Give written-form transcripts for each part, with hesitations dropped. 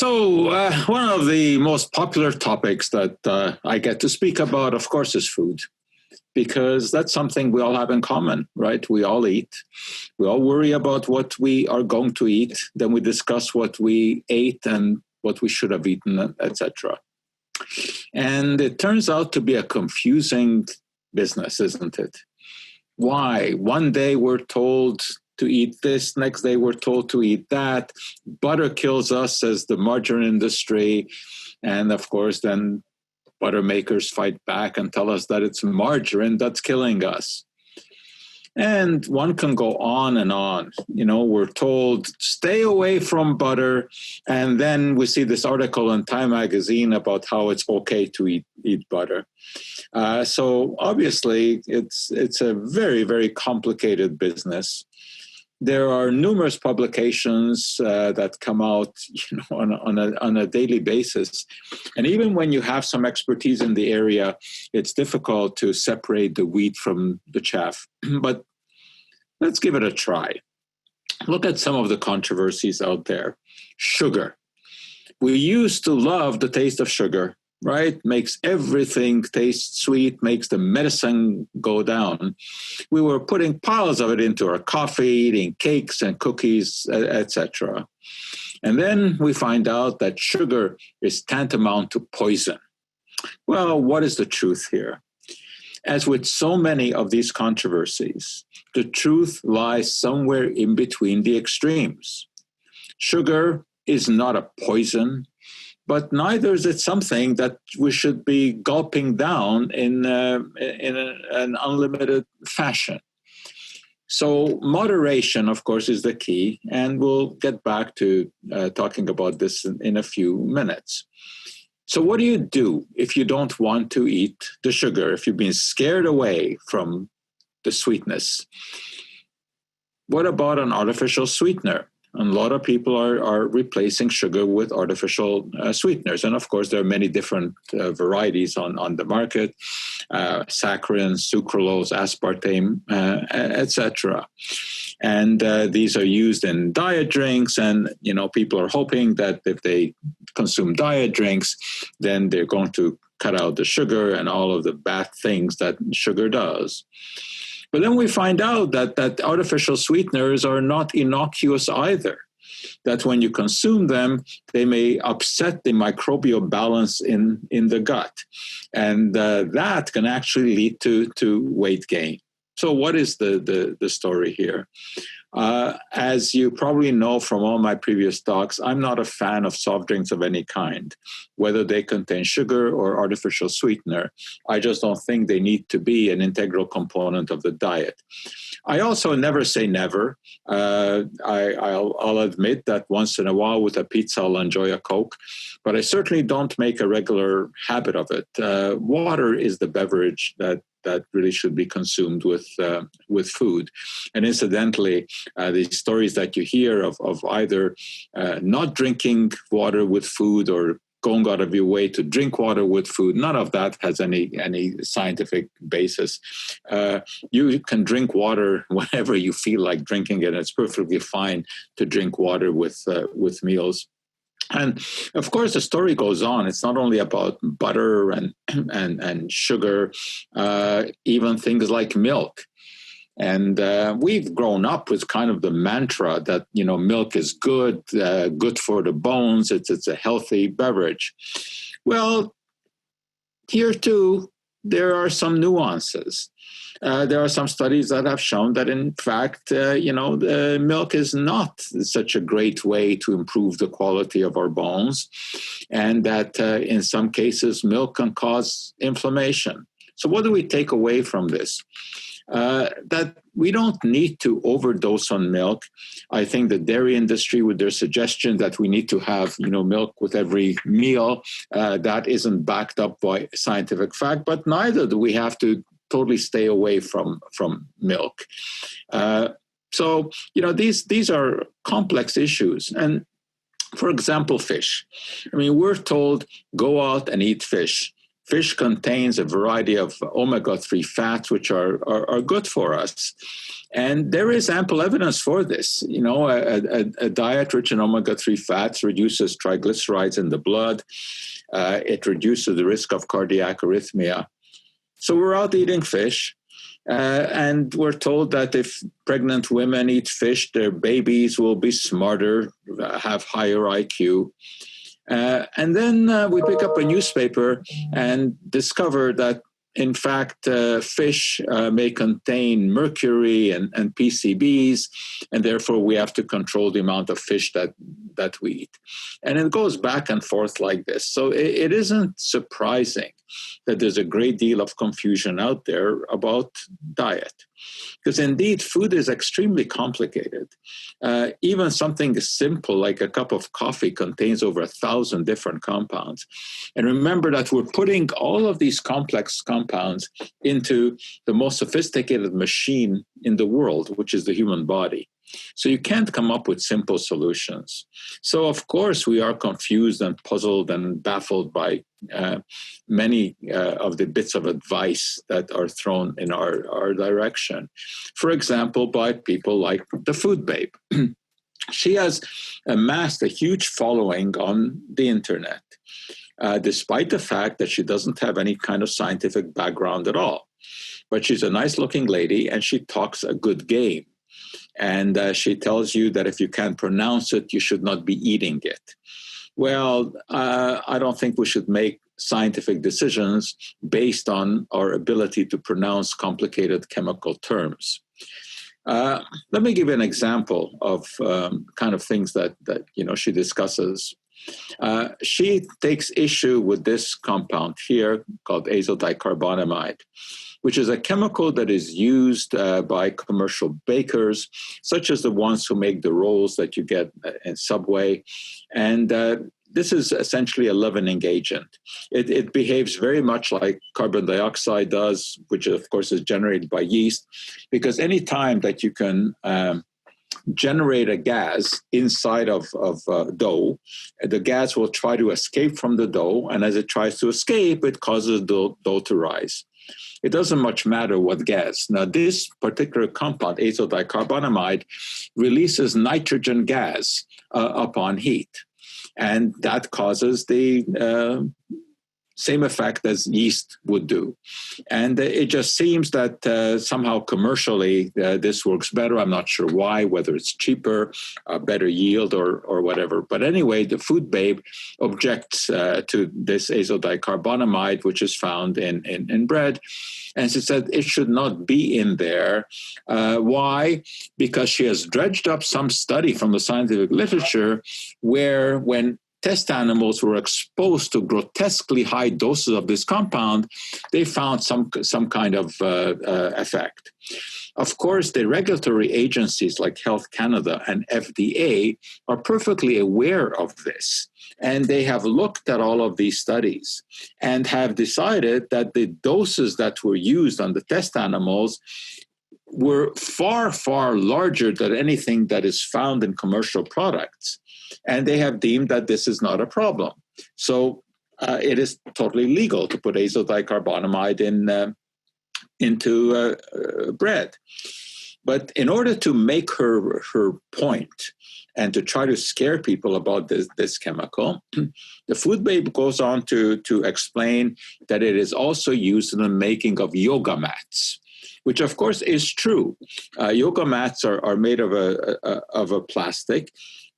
One of the most popular topics that I get to speak about, of course, is food, because that's something we all have in common, right? We all eat. We all worry about what we are going to eat. Then we discuss what we ate and what we should have eaten, etc. And it turns out to be a confusing business, isn't it? Why? One day we're told to eat this, next day we're told to eat that. Butter kills us, says the margarine industry. And of course, then butter makers fight back and tell us that it's margarine that's killing us. And one can go on and on. You know, we're told, stay away from butter. And then we see this article in Time magazine about how it's okay to eat butter. So obviously, it's a very, very complicated business. There are numerous publications that come out, you know, on a daily basis. And even when you have some expertise in the area, it's difficult to separate the wheat from the chaff. But let's give it a try. Look at some of the controversies out there. Sugar. We used to love the taste of sugar, right? Makes everything taste sweet, makes the medicine go down. We were putting piles of it into our coffee, eating cakes and cookies, etc. And then we find out that sugar is tantamount to poison. Well, what is the truth here? As with so many of these controversies, the truth lies somewhere in between the extremes. Sugar is not a poison, but neither is it something that we should be gulping down in an unlimited fashion. So moderation, of course, is the key, and we'll get back to talking about this in a few minutes. So what do you do if you don't want to eat the sugar, if you've been scared away from the sweetness? What about an artificial sweetener? And a lot of people are replacing sugar with artificial sweeteners. And of course, there are many different varieties on the market, saccharin, sucralose, aspartame, etc. And these are used in diet drinks. And, you know, people are hoping that if they consume diet drinks, then they're going to cut out the sugar and all of the bad things that sugar does. But then we find out that artificial sweeteners are not innocuous either, that when you consume them, they may upset the microbial balance in the gut. And that can actually lead to weight gain. So what is the story here? As you probably know from all my previous talks, I'm not a fan of soft drinks of any kind, whether they contain sugar or artificial sweetener. I just don't think they need to be an integral component of the diet. I also never say never. I'll admit that once in a while with a pizza, I'll enjoy a Coke, but I certainly don't make a regular habit of it. Water is the beverage that really should be consumed with food. And incidentally, the stories that you hear of either not drinking water with food or going out of your way to drink water with food, none of that has any scientific basis. You can drink water whenever you feel like drinking it. It's perfectly fine to drink water with meals. And of course, the story goes on. It's not only about butter and sugar, even things like milk. And we've grown up with kind of the mantra that, you know, milk is good for the bones. It's a healthy beverage. Well, here too, there are some nuances. There are some studies that have shown that, in fact, milk is not such a great way to improve the quality of our bones, and that in some cases, milk can cause inflammation. So what do we take away from this? That we don't need to overdose on milk. I think the dairy industry, with their suggestion that we need to have, milk with every meal, that isn't backed up by scientific fact, but neither do we have to totally stay away from milk. So these are complex issues. And for example, fish. I mean, we're told, go out and eat fish. Fish contains a variety of omega-3 fats, which are good for us. And there is ample evidence for this. You know, a diet rich in omega-3 fats reduces triglycerides in the blood. It reduces the risk of cardiac arrhythmia. So we're out eating fish. And we're told that if pregnant women eat fish, their babies will be smarter, have higher IQ. And then we pick up a newspaper and discover that, in fact, fish may contain mercury and PCBs, and therefore we have to control the amount of fish that we eat. And it goes back and forth like this. So it isn't surprising that there's a great deal of confusion out there about diet. Because indeed, food is extremely complicated. Even something as simple like a cup of coffee contains over 1,000 different compounds. And remember that we're putting all of these complex compounds into the most sophisticated machine in the world, which is the human body. So you can't come up with simple solutions. So of course we are confused and puzzled and baffled by many of the bits of advice that are thrown in our direction. For example, by people like the Food Babe. She has amassed a huge following on the internet, despite the fact that she doesn't have any kind of scientific background at all. But she's a nice looking lady and she talks a good game. And she tells you that if you can't pronounce it, you should not be eating it. Well, I don't think we should make scientific decisions based on our ability to pronounce complicated chemical terms. Let me give you an example of kind of things that she discusses. She takes issue with this compound here called azodicarbonamide, which is a chemical that is used by commercial bakers, such as the ones who make the rolls that you get in Subway. And this is essentially a leavening agent. It behaves very much like carbon dioxide does, which of course is generated by yeast, because any time that you can generate a gas inside of dough, the gas will try to escape from the dough, and as it tries to escape, it causes the dough to rise. It doesn't much matter what gas. Now, this particular compound, azodicarbonamide, releases nitrogen gas upon heat, and that causes the same effect as yeast would do. And it just seems that somehow commercially this works better. I'm not sure why, whether it's cheaper, better yield, or whatever. But anyway, the Food Babe objects to this azodicarbonamide, which is found in bread. And she said it should not be in there. Why? Because she has dredged up some study from the scientific literature where when test animals were exposed to grotesquely high doses of this compound, they found some kind of effect. Of course, the regulatory agencies like Health Canada and FDA are perfectly aware of this. And they have looked at all of these studies and have decided that the doses that were used on the test animals were far, far larger than anything that is found in commercial products. And they have deemed that this is not a problem. So it is totally legal to put azodicarbonamide into bread. But in order to make her point and to try to scare people about this chemical, the Food Babe goes on to explain that it is also used in the making of yoga mats, which of course is true. Yoga mats are made of a plastic,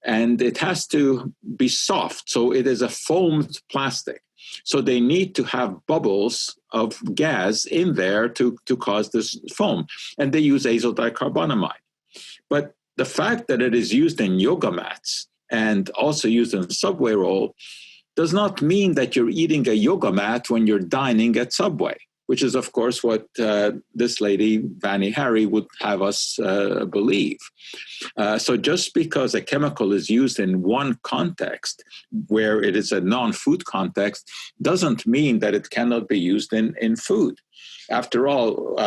and it has to be soft. So it is a foamed plastic. So they need to have bubbles of gas in there to cause this foam. And they use azodicarbonamide. But the fact that it is used in yoga mats and also used in Subway roll does not mean that you're eating a yoga mat when you're dining at Subway, which is, of course, what this lady, Vani Harry, would have us believe. So just because a chemical is used in one context, where it is a non-food context, doesn't mean that it cannot be used in food. After all,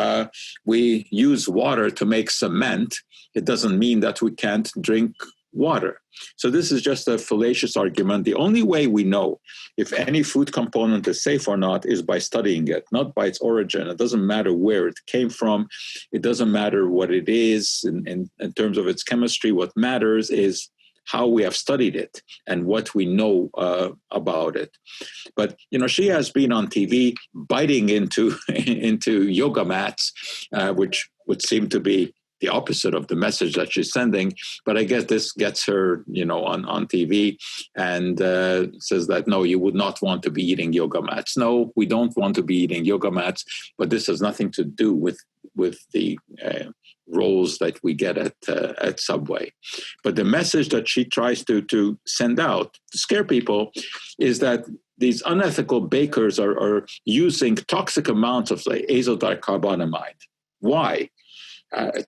we use water to make cement. It doesn't mean that we can't drink water. So this is just a fallacious argument. The only way we know if any food component is safe or not is by studying it, not by its origin. It doesn't matter where it came from. It doesn't matter what it is in terms of its chemistry. What matters is how we have studied it and what we know about it. But, she has been on TV biting into yoga mats, which would seem to be the opposite of the message that she's sending. But I guess this gets her, on TV and says that, no, you would not want to be eating yoga mats. No, we don't want to be eating yoga mats, but this has nothing to do with the rolls that we get at Subway. But the message that she tries to send out to scare people is that these unethical bakers are using toxic amounts of azodicarbonamide. Why?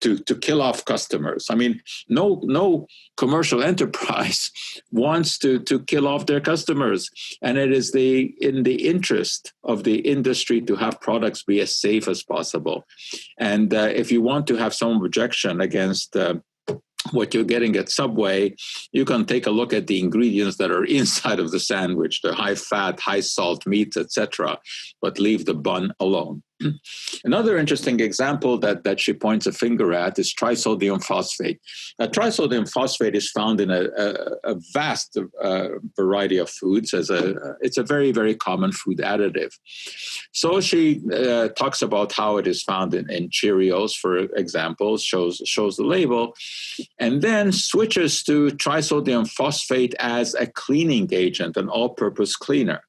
To kill off customers. I mean, no commercial enterprise wants to kill off their customers, and it is in the interest of the industry to have products be as safe as possible. And if you want to have some objection against what you're getting at Subway, you can take a look at the ingredients that are inside of the sandwich, the high fat, high salt meats, etc., but leave the bun alone. Another interesting example that she points a finger at is trisodium phosphate. Now, trisodium phosphate is found in a vast variety of foods. It's a very, very common food additive. So she talks about how it is found in Cheerios, for example, shows the label, and then switches to trisodium phosphate as a cleaning agent, an all-purpose cleaner.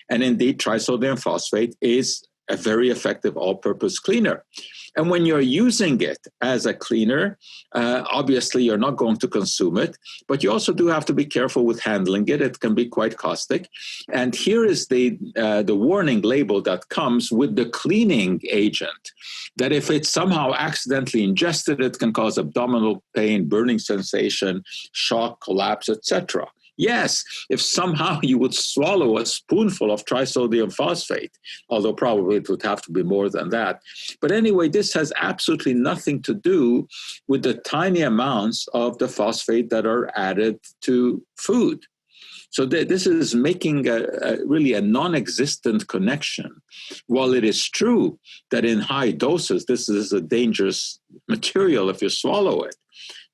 And indeed, trisodium phosphate is a very effective all-purpose cleaner. And when you're using it as a cleaner, obviously you're not going to consume it, but you also do have to be careful with handling it. It can be quite caustic. And here is the warning label that comes with the cleaning agent, that if it's somehow accidentally ingested, it can cause abdominal pain, burning sensation, shock, collapse, etc. Yes, if somehow you would swallow a spoonful of trisodium phosphate, although probably it would have to be more than that. But anyway, this has absolutely nothing to do with the tiny amounts of the phosphate that are added to food. So this is making really a non-existent connection. While it is true that in high doses, this is a dangerous material if you swallow it.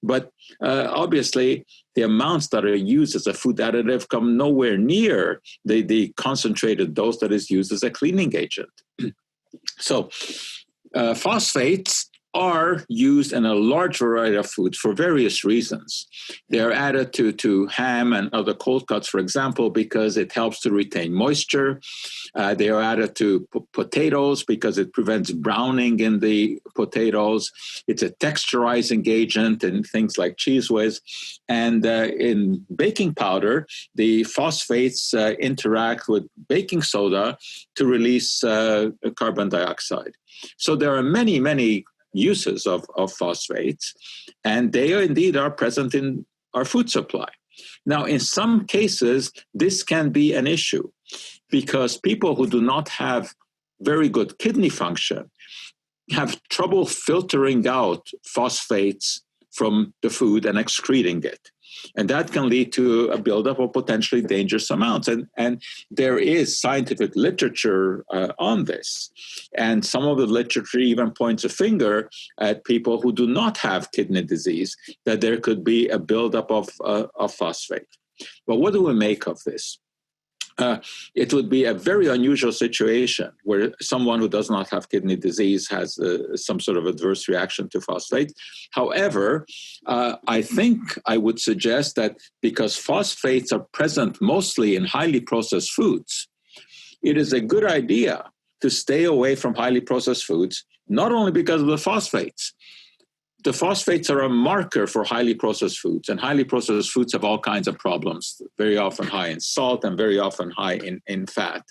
But obviously, the amounts that are used as a food additive come nowhere near the concentrated dose that is used as a cleaning agent. So phosphates are used in a large variety of foods for various reasons. They are added to ham and other cold cuts, for example, because it helps to retain moisture. They are added to potatoes because it prevents browning in the potatoes. It's a texturizing agent in things like Cheez Whiz. And in baking powder, the phosphates interact with baking soda to release carbon dioxide. So there are many, many uses of phosphates, and they indeed are present in our food supply. Now, in some cases, this can be an issue because people who do not have very good kidney function have trouble filtering out phosphates from the food and excreting it. And that can lead to a buildup of potentially dangerous amounts. And there is scientific literature on this. And some of the literature even points a finger at people who do not have kidney disease, that there could be a buildup of phosphate. But what do we make of this? It would be a very unusual situation where someone who does not have kidney disease has some sort of adverse reaction to phosphate. However, I think I would suggest that because phosphates are present mostly in highly processed foods, it is a good idea to stay away from highly processed foods, not only because of the phosphates. The phosphates are a marker for highly processed foods, and highly processed foods have all kinds of problems, very often high in salt and very often high in fat.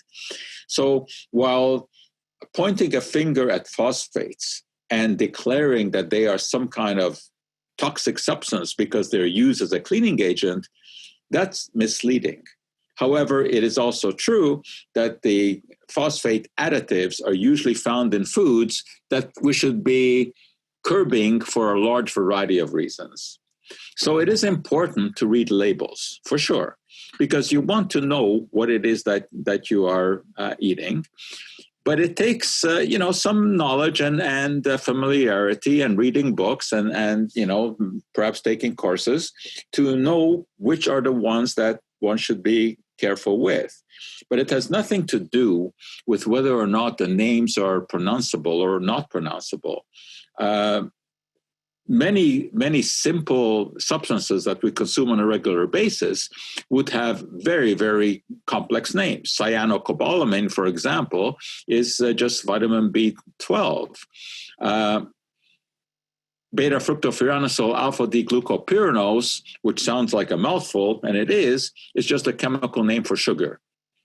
So while pointing a finger at phosphates and declaring that they are some kind of toxic substance because they're used as a cleaning agent, that's misleading. However, it is also true that the phosphate additives are usually found in foods that we should be curbing for a large variety of reasons. So it is important to read labels, for sure, because you want to know what it is that you are eating. But it takes, some knowledge and familiarity and reading books and perhaps taking courses to know which are the ones that one should be careful with. But it has nothing to do with whether or not the names are pronounceable or not pronounceable. Many simple substances that we consume on a regular basis would have very, very complex names. Cyanocobalamin, for example, is just vitamin B12. Beta-fructofuranosol alpha-D-glucopyranose, which sounds like a mouthful, and it is just a chemical name for sugar.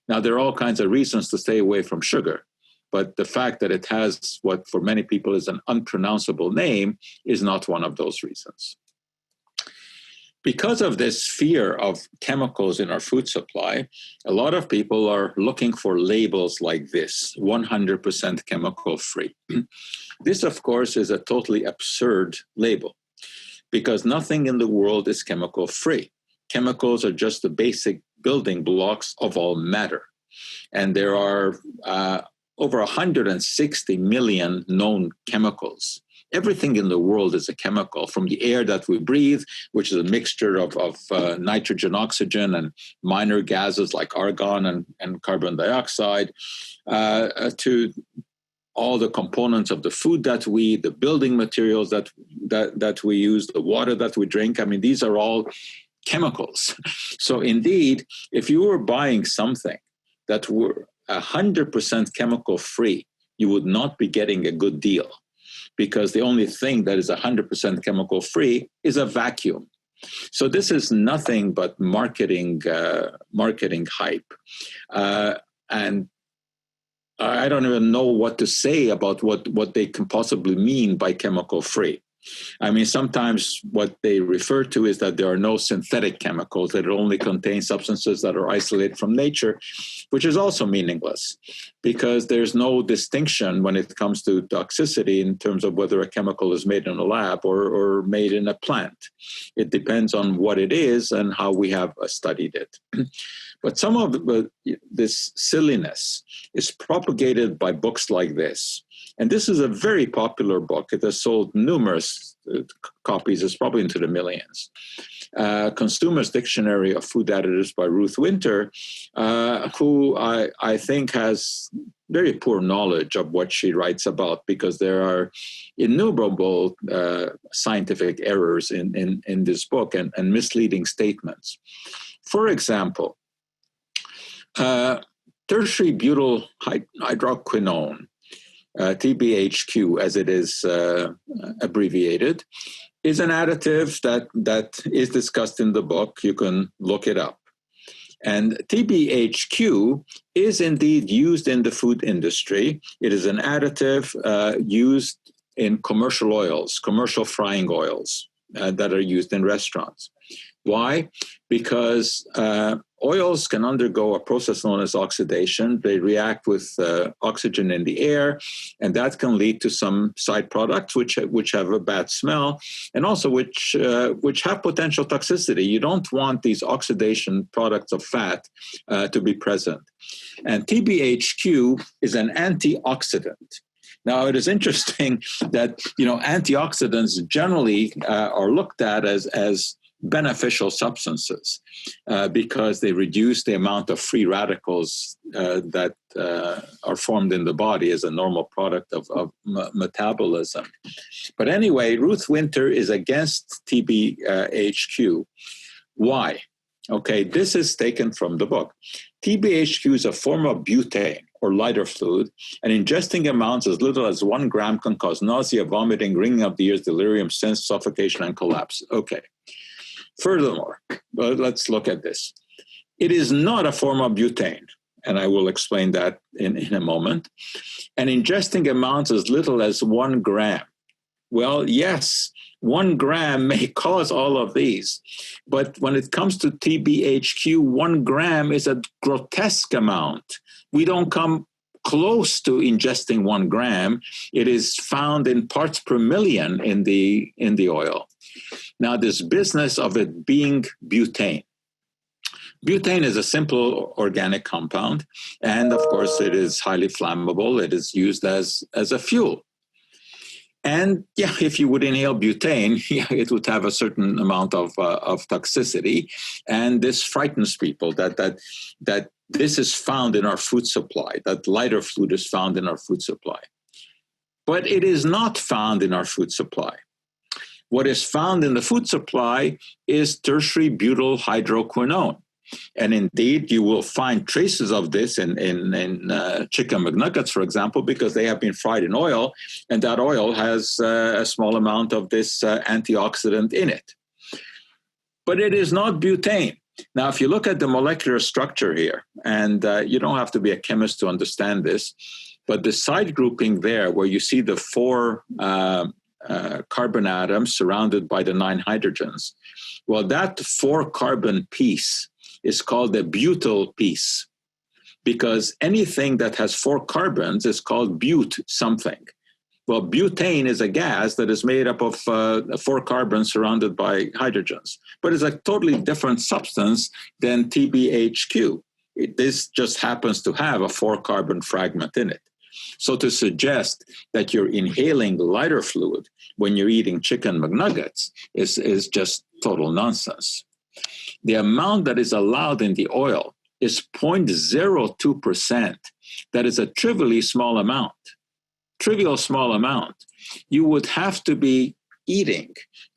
Now, there are all kinds of reasons to stay away from sugar, but the fact that it has what for many people is an unpronounceable name is not one of those reasons. Because of this fear of chemicals in our food supply, a lot of people are looking for labels like this, 100% chemical free. This, of course, is a totally absurd label because nothing in the world is chemical free. Chemicals are just the basic building blocks of all matter. And there are over 160 million known chemicals. Everything in the world is a chemical, from the air that we breathe, which is a mixture of nitrogen, oxygen, and minor gases like argon and carbon dioxide, to all the components of the food that we eat, the building materials that we use, the water that we drink. I mean, these are all chemicals. So indeed, if you were buying something that were 100% chemical free, you would not be getting a good deal, because the only thing that is 100% chemical free is a vacuum. So this is nothing but marketing hype. And I don't even know what to say about what they can possibly mean by chemical free. I mean, sometimes what they refer to is that there are no synthetic chemicals, that it only contains substances that are isolated from nature, which is also meaningless because there's no distinction when it comes to toxicity in terms of whether a chemical is made in a lab or made in a plant. It depends on what it is and how we have studied it. But some of this silliness is propagated by books like this. And this is a very popular book. It has sold numerous copies. It's probably into the millions. Consumer's Dictionary of Food Additives by Ruth Winters, who I think has very poor knowledge of what she writes about, because there are innumerable scientific errors in this book and misleading statements. For example, tertiary butyl hydroquinone, TBHQ, as it is abbreviated, is an additive that is discussed in the book. You can look it up. And TBHQ is indeed used in the food industry. It is an additive used in commercial oils, commercial frying oils that are used in restaurants. Why? Because oils can undergo a process known as oxidation. They react with oxygen in the air, and that can lead to some side products which have a bad smell, and also which have potential toxicity. You don't want these oxidation products of fat to be present. And TBHQ is an antioxidant. Now, it is interesting that antioxidants generally are looked at as beneficial substances because they reduce the amount of free radicals that are formed in the body as a normal product of metabolism. But anyway, Ruth Winters is against TBHQ. Why? Okay, this is taken from the book. TBHQ is a form of butane, or lighter fluid, and ingesting amounts as little as 1 gram can cause nausea, vomiting, ringing of the ears, delirium, sense suffocation, and collapse. Okay. Furthermore, let's look at this. It is not a form of butane, and I will explain that in a moment. And ingesting amounts as little as 1 gram. Well, yes, 1 gram may cause all of these, but when it comes to TBHQ, 1 gram is a grotesque amount. We don't come close to ingesting 1 gram. It is found in parts per million in the oil. Now, this business of it being butane. Butane is a simple organic compound, and of course, it is highly flammable. It is used as a fuel. And yeah, if you would inhale butane, yeah, it would have a certain amount of toxicity, and this frightens people that this is found in our food supply. That lighter fluid is found in our food supply, but it is not found in our food supply. What is found in the food supply is tertiary butyl hydroquinone. And indeed, you will find traces of this in chicken McNuggets, for example, because they have been fried in oil, and that oil has a small amount of this antioxidant in it. But it is not butane. Now, if you look at the molecular structure here, and you don't have to be a chemist to understand this, but the side grouping there where you see the 4 carbon atoms surrounded by the 9 hydrogens, well, that 4 carbon piece is called the butyl piece, because anything that has 4 carbons is called but something. Well, butane is a gas that is made up of 4 carbons surrounded by hydrogens, but it's a totally different substance than TBHQ. This just happens to have a 4 carbon fragment in it. So to suggest that you're inhaling lighter fluid when you're eating chicken McNuggets is just total nonsense. The amount that is allowed in the oil is 0.02%. That is a trivially small amount. Trivial small amount. You would have to be eating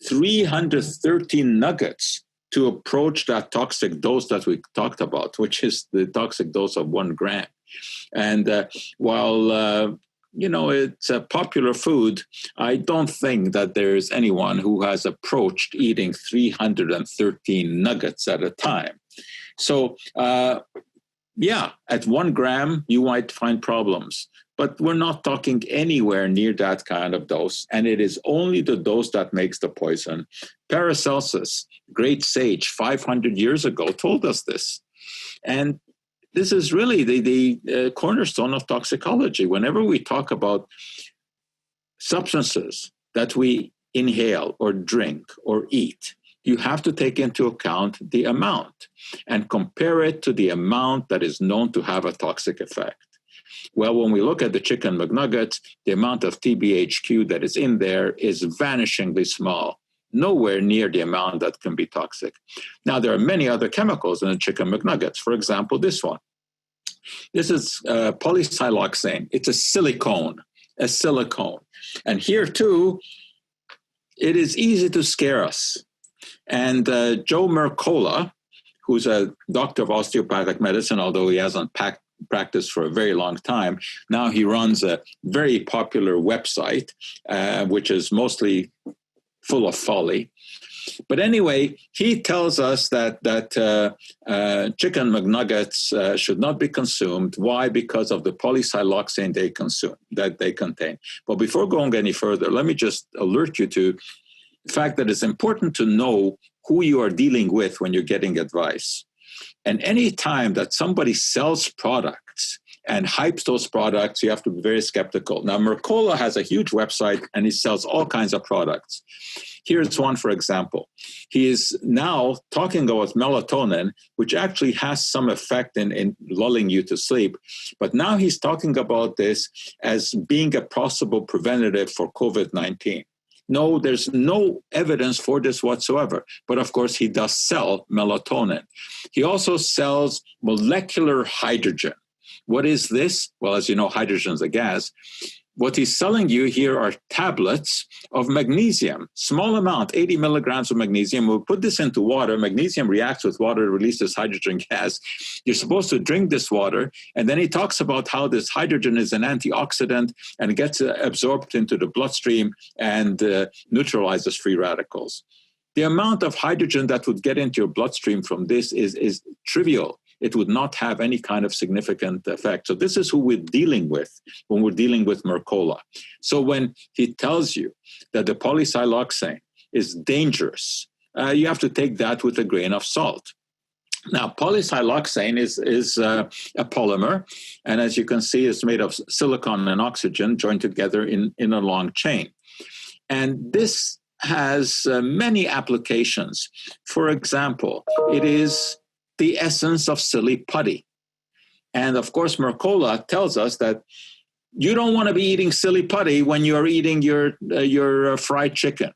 313 nuggets to approach that toxic dose that we talked about, which is the toxic dose of 1 gram. And while it's a popular food, I don't think that there's anyone who has approached eating 313 nuggets at a time. So, at 1 gram, you might find problems. But we're not talking anywhere near that kind of dose, and it is only the dose that makes the poison. Paracelsus, great sage, 500 years ago, told us this. And this is really the cornerstone of toxicology. Whenever we talk about substances that we inhale or drink or eat, you have to take into account the amount and compare it to the amount that is known to have a toxic effect. Well, when we look at the chicken McNuggets, the amount of TBHQ that is in there is vanishingly small, nowhere near the amount that can be toxic. Now, there are many other chemicals in the chicken McNuggets. For example, this one. This is polysiloxane. It's a silicone. And here, too, it is easy to scare us. And Joe Mercola, who's a doctor of osteopathic medicine, although he hasn't practiced for a very long time, now he runs a very popular website, which is mostly full of folly. But anyway, he tells us that chicken McNuggets should not be consumed. Why? Because of the polysiloxane they contain. But before going any further, let me just alert you to the fact that it's important to know who you are dealing with when you're getting advice. And any time that somebody sells products and hypes those products, you have to be very skeptical. Now, Mercola has a huge website, and he sells all kinds of products. Here's one, for example. He is now talking about melatonin, which actually has some effect in lulling you to sleep. But now he's talking about this as being a possible preventative for COVID-19. No, there's no evidence for this whatsoever. But of course, he does sell melatonin. He also sells molecular hydrogen. What is this? Well, as you know, hydrogen is a gas. What he's selling you here are tablets of magnesium, small amount, 80 milligrams of magnesium. We'll put this into water. Magnesium reacts with water, releases hydrogen gas. You're supposed to drink this water. And then he talks about how this hydrogen is an antioxidant and gets absorbed into the bloodstream and neutralizes free radicals. The amount of hydrogen that would get into your bloodstream from this is trivial. It would not have any kind of significant effect. So this is who we're dealing with when we're dealing with Mercola. So when he tells you that the polysiloxane is dangerous, you have to take that with a grain of salt. Now, polysiloxane is a polymer, and as you can see, it's made of silicon and oxygen joined together in a long chain. And this has many applications. For example, it is the essence of silly putty. And of course, Mercola tells us that you don't want to be eating silly putty when you're eating your fried chicken.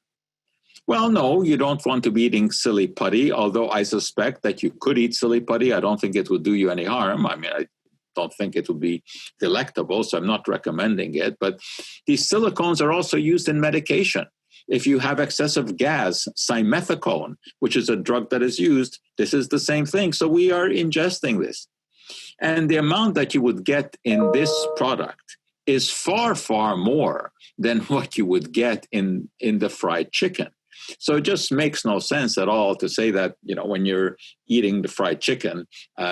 Well, no, you don't want to be eating silly putty, although I suspect that you could eat silly putty. I don't think it would do you any harm. I mean, I don't think it would be delectable, so I'm not recommending it. But these silicones are also used in medication. If you have excessive gas, simethicone, which is a drug that is used, this is the same thing. So we are ingesting this. And the amount that you would get in this product is far, far more than what you would get in the fried chicken. So it just makes no sense at all to say that, you know, when you're eating the fried chicken,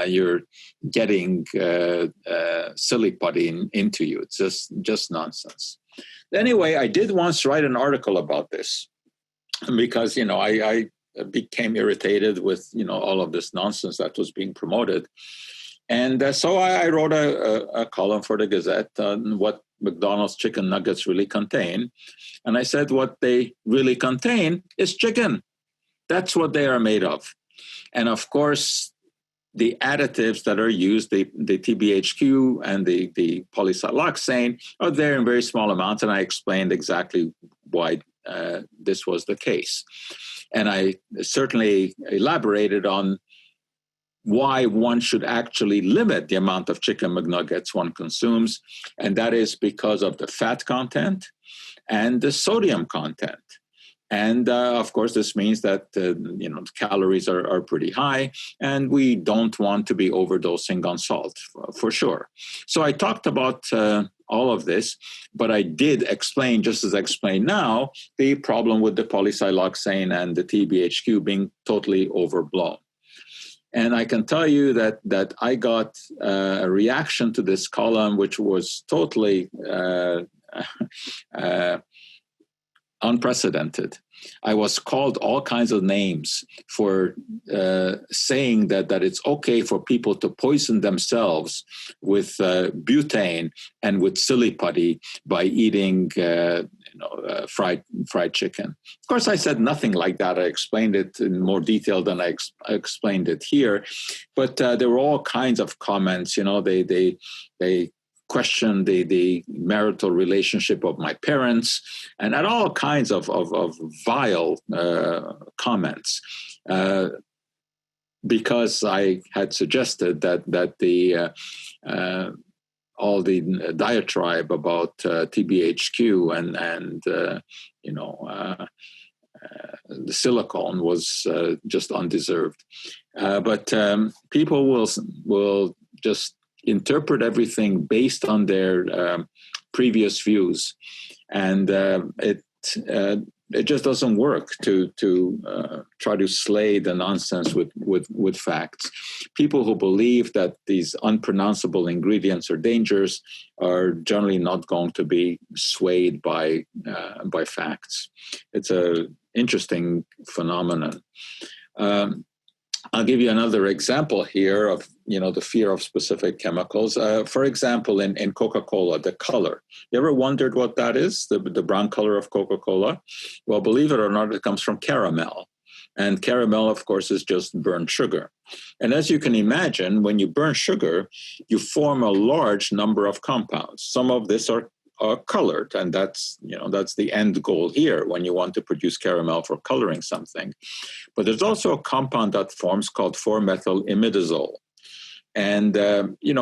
you're getting silly putty into you. It's just nonsense. Anyway, I did once write an article about this because, you know, I became irritated with, you know, all of this nonsense that was being promoted. And so I wrote a column for the Gazette on what McDonald's chicken nuggets really contain. And I said what they really contain is chicken. That's what they are made of. And of course, the additives that are used, the TBHQ and the polysiloxane, are there in very small amounts. And I explained exactly why this was the case. And I certainly elaborated on why one should actually limit the amount of chicken McNuggets one consumes, and that is because of the fat content and the sodium content. And of course, this means that you know, calories are pretty high, and we don't want to be overdosing on salt for sure. So I talked about all of this, but I did explain, just as I explained now, the problem with the polysiloxane and the TBHQ being totally overblown. And I can tell you that I got a reaction to this column, which was totally unprecedented. I was called all kinds of names for saying that it's okay for people to poison themselves with butane and with silly putty by eating fried chicken. Of course, I said nothing like that. I explained it in more detail than I explained it here. But there were all kinds of comments. You know, they questioned the marital relationship of my parents, and had all kinds of vile comments because I had suggested that the all the diatribe about TBHQ and the silicone was just undeserved. But people will just interpret everything based on their previous views, and it just doesn't work to try to slay the nonsense with facts. People who believe that these unpronounceable ingredients are dangerous are generally not going to be swayed by facts. It's an interesting phenomenon. I'll give you another example here of, you know, the fear of specific chemicals. For example, in Coca-Cola, the color. You ever wondered what that is, the brown color of Coca-Cola? Well, believe it or not, it comes from caramel. And caramel, of course, is just burnt sugar. And as you can imagine, when you burn sugar, you form a large number of compounds. Some of this are colored, and that's the end goal here when you want to produce caramel for coloring something. But there's also a compound that forms called 4-methyl-imidazole. And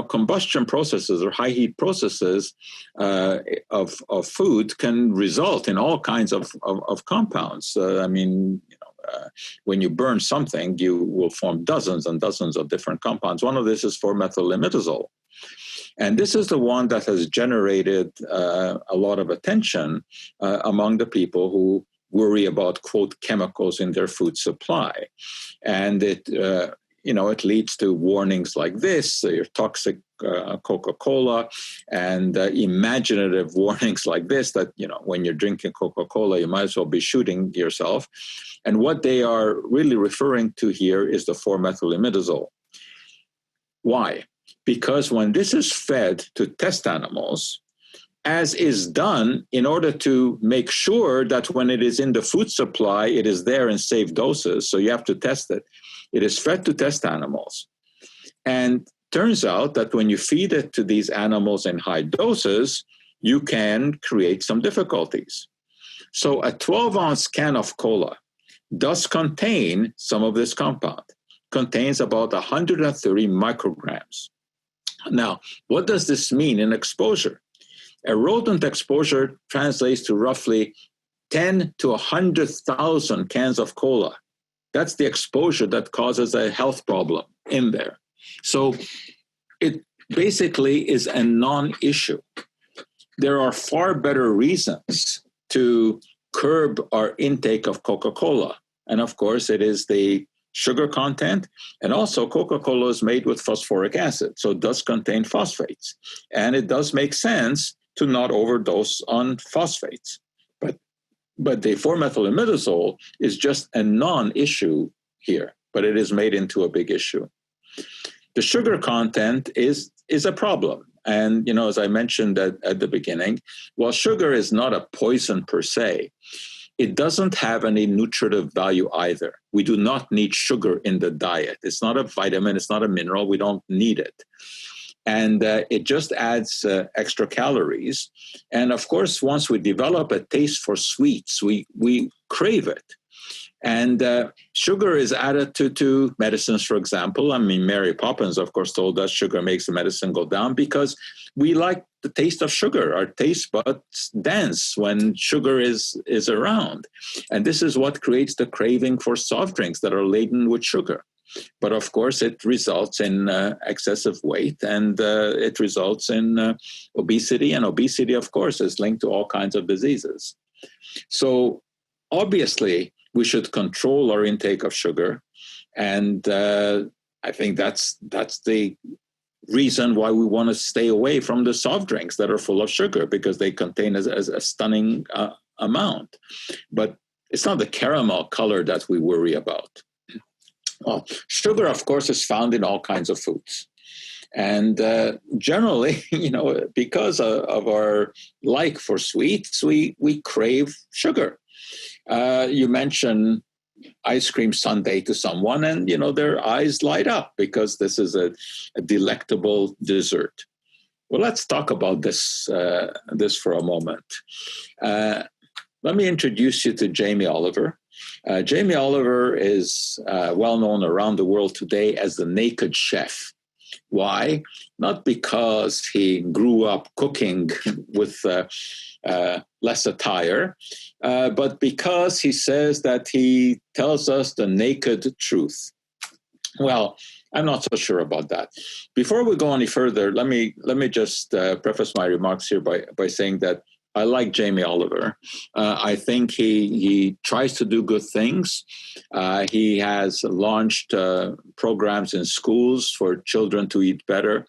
combustion processes or high heat processes of food can result in all kinds of compounds. When you burn something, you will form dozens and dozens of different compounds. One of this is 4-methyl-imidazole. And this is the one that has generated a lot of attention among the people who worry about, quote, chemicals in their food supply. And it leads to warnings like this, your toxic Coca-Cola, and imaginative warnings like this, that, you know, when you're drinking Coca-Cola, you might as well be shooting yourself. And what they are really referring to here is the 4-methyl-imidazole. Why? Because when this is fed to test animals as is done in order to make sure that when it is in the food supply, it is there in safe doses. So you have to test it. It is fed to test animals. And turns out that when you feed it to these animals in high doses, you can create some difficulties. So a 12-ounce can of cola does contain some of this compound, contains about 130 micrograms. Now, what does this mean in exposure? A rodent exposure translates to roughly 10 to 100,000 cans of cola. That's the exposure that causes a health problem in there. So it basically is a non-issue. There are far better reasons to curb our intake of Coca-Cola. And of course, it is the sugar content. And also, Coca-Cola is made with phosphoric acid, so it does contain phosphates. And it does make sense to not overdose on phosphates. But the 4-methylimidazole is just a non-issue here, but it is made into a big issue. The sugar content is a problem. And, you know, as I mentioned at the beginning, while sugar is not a poison per se, it doesn't have any nutritive value either. We do not need sugar in the diet. It's not a vitamin. It's not a mineral. We don't need it. And it just adds extra calories. And of course, once we develop a taste for sweets, we crave it. And sugar is added to medicines, for example. I mean, Mary Poppins, of course, told us sugar makes the medicine go down because we like the taste of sugar. Our taste buds dance when sugar is around. And this is what creates the craving for soft drinks that are laden with sugar. But of course, it results in excessive weight, and it results in obesity. And obesity, of course, is linked to all kinds of diseases. So obviously, we should control our intake of sugar. And I think that's the reason why we want to stay away from the soft drinks that are full of sugar, because they contain a stunning amount. But it's not the caramel color that we worry about. Well, sugar, of course, is found in all kinds of foods. And generally, you know, because of our like for sweets, we crave sugar. You mention ice cream sundae to someone and, you know, their eyes light up because this is a delectable dessert. Well, let's talk about this for a moment. Let me introduce you to Jamie Oliver. Jamie Oliver is well known around the world today as the naked chef. Why? Not because he grew up cooking with less attire, but because he says that he tells us the naked truth. Well, I'm not so sure about that. Before we go any further, let me just preface my remarks here by saying that I like Jamie Oliver. I think he tries to do good things. He has launched programs in schools for children to eat better.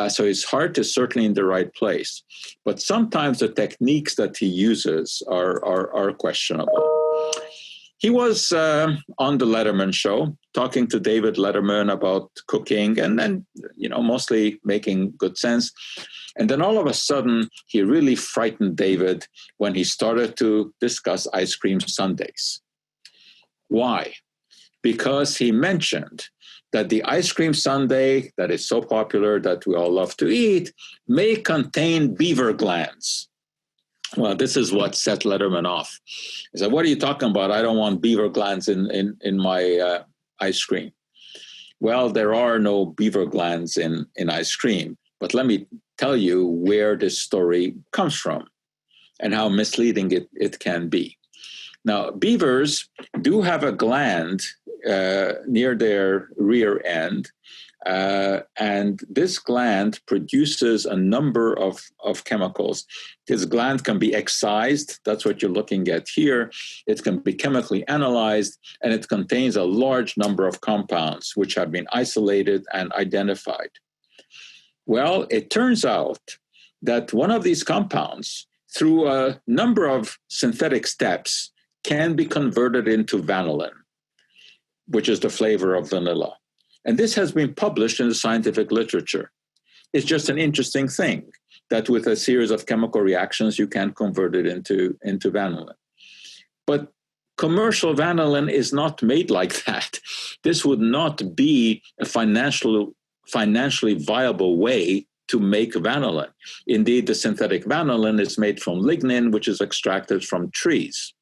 So his heart is certainly in the right place. But sometimes the techniques that he uses are questionable. He was on the Letterman show talking to David Letterman about cooking and then, you know, mostly making good sense. And then all of a sudden, he really frightened David when he started to discuss ice cream sundaes. Why? Because he mentioned that the ice cream sundae that is so popular that we all love to eat may contain beaver glands. Well, this is what set Letterman off. He said, "What are you talking about? I don't want beaver glands in my ice cream." Well, there are no beaver glands in ice cream. But let me tell you where this story comes from and how misleading it can be. Now, beavers do have a gland near their rear end, and this gland produces a number of chemicals. This gland can be excised. That's what you're looking at here. It can be chemically analyzed, and it contains a large number of compounds which have been isolated and identified. Well, it turns out that one of these compounds, through a number of synthetic steps, can be converted into vanillin, which is the flavor of vanilla. And this has been published in the scientific literature. It's just an interesting thing that with a series of chemical reactions, you can convert it into vanillin. But commercial vanillin is not made like that. This would not be a financially viable way to make vanillin. Indeed, the synthetic vanillin is made from lignin, which is extracted from trees.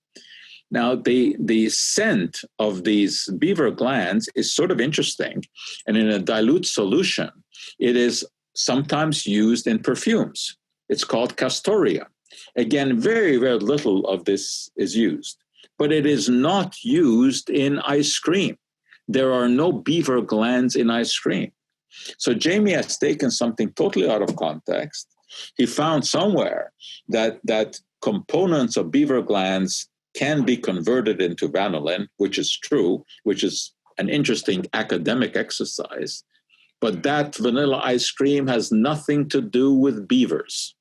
Now, the scent of these beaver glands is sort of interesting. And in a dilute solution, it is sometimes used in perfumes. It's called castoreum. Again, very, very little of this is used. But it is not used in ice cream. There are no beaver glands in ice cream. So Jamie has taken something totally out of context. He found somewhere that components of beaver glands can be converted into vanillin, which is true, which is an interesting academic exercise. But that vanilla ice cream has nothing to do with beavers.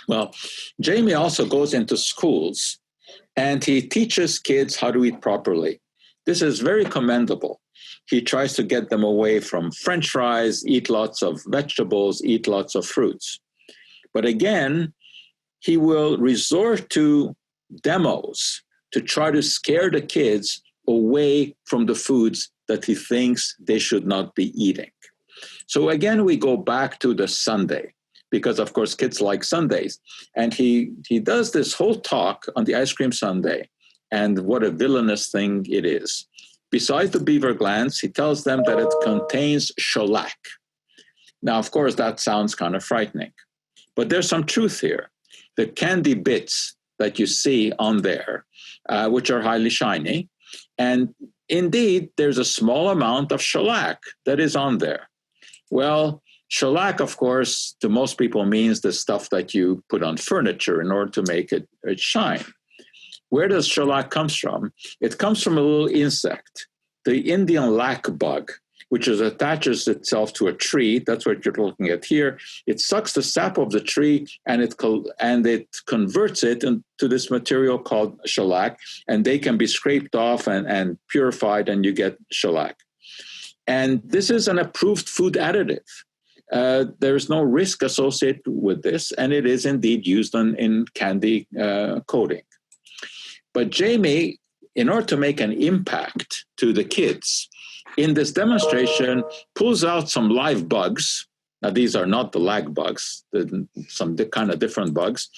Well, Jamie also goes into schools and he teaches kids how to eat properly. This is very commendable. He tries to get them away from French fries, eat lots of vegetables, eat lots of fruits. But again, he will resort to demos to try to scare the kids away from the foods that he thinks they should not be eating. So again, we go back to the sundae, because of course kids like sundaes. And he does this whole talk on the ice cream sundae and what a villainous thing it is. Besides the beaver glands, he tells them that it contains shellac. Now, of course, that sounds kind of frightening, but there's some truth here. The candy bits that you see on there, which are highly shiny, and indeed, there's a small amount of shellac that is on there. Well, shellac, of course, to most people means the stuff that you put on furniture in order to make it shine. Where does shellac come from? It comes from a little insect, the Indian lac bug, which attaches itself to a tree. That's what you're looking at here. It sucks the sap of the tree and it converts it into this material called shellac, and they can be scraped off and purified, and you get shellac. And this is an approved food additive. There's no risk associated with this, and it is indeed used in candy coating. But Jamie, in order to make an impact to the kids, in this demonstration, pulls out some live bugs. Now, these are not the lag bugs, some kind of different bugs,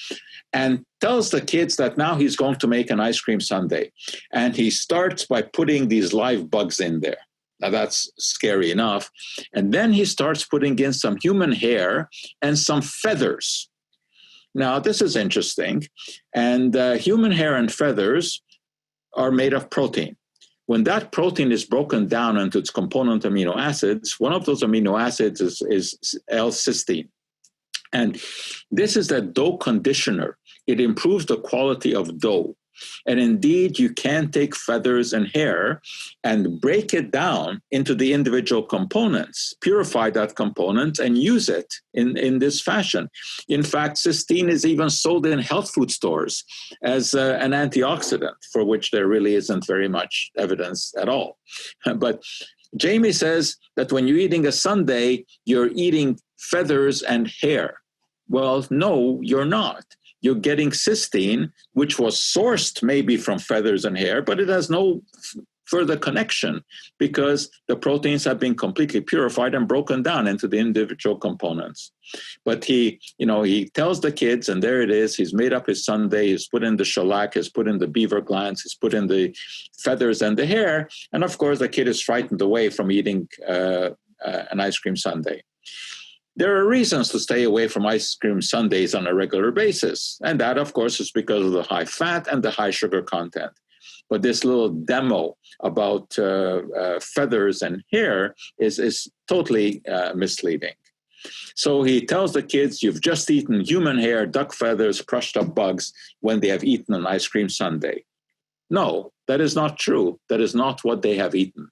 and tells the kids that now he's going to make an ice cream sundae. And he starts by putting these live bugs in there. Now, that's scary enough. And then he starts putting in some human hair and some feathers. Now, this is interesting. And human hair and feathers are made of protein. When that protein is broken down into its component amino acids, one of those amino acids is L-cysteine. And this is the dough conditioner. It improves the quality of dough. And indeed, you can take feathers and hair and break it down into the individual components, purify that component, and use it in this fashion. In fact, cysteine is even sold in health food stores as an antioxidant, for which there really isn't very much evidence at all. But Jamie says that when you're eating a sundae, you're eating feathers and hair. Well, no, you're not. You're getting cysteine, which was sourced maybe from feathers and hair, but it has no further connection because the proteins have been completely purified and broken down into the individual components. But he tells the kids, and there it is, he's made up his sundae, he's put in the shellac, he's put in the beaver glands, he's put in the feathers and the hair, and of course the kid is frightened away from eating an ice cream sundae. There are reasons to stay away from ice cream sundaes on a regular basis. And that, of course, is because of the high fat and the high sugar content. But this little demo about feathers and hair is totally misleading. So he tells the kids, you've just eaten human hair, duck feathers, crushed up bugs when they have eaten an ice cream sundae. No, that is not true. That is not what they have eaten.